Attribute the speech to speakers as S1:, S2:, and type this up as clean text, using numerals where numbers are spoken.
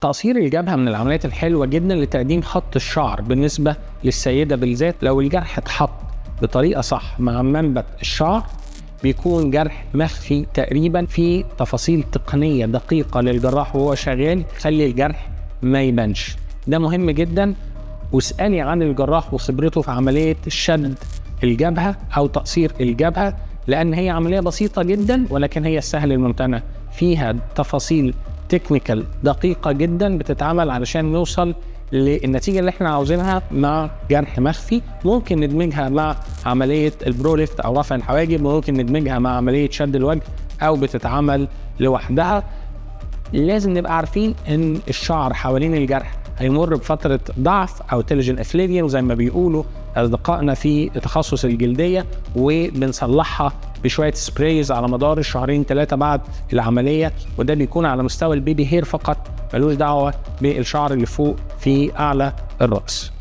S1: تقصير الجبهة من العمليات الحلوة جدا لتقديم خط الشعر بالنسبة للسيدة بالذات. لو الجرح اتحط بطريقة صح مع منبت الشعر بيكون جرح مخفي تقريبا، في تفاصيل تقنية دقيقة للجراح وهو شغال خلي الجرح ما يبانش. ده مهم جدا. واسألي عن الجراح وخبرته في عملية شد الجبهة أو تقصير الجبهة، لأن هي عملية بسيطة جدا ولكن هي السهل الممتنع، فيها تفاصيل تكنيكال دقيقة جدا بتتعمل علشان نوصل للنتيجة اللي احنا عاوزينها مع جرح مخفي. ممكن ندمجها مع عملية البروليفت أو رفع الحواجب، ممكن ندمجها مع عملية شد الوجه، أو بتتعمل لوحدها. لازم نبقى عارفين ان الشعر حوالين الجرح هيمر بفترة ضعف او تيلوجين افليديوم زي ما بيقولوا اصدقائنا في تخصص الجلدية، وبنصلحها بشوية سبرايز على مدار 2-3 بعد العملية، وده بيكون على مستوى البيبي هير فقط، ملوش دعوة بالشعر اللي فوق في اعلى الرأس.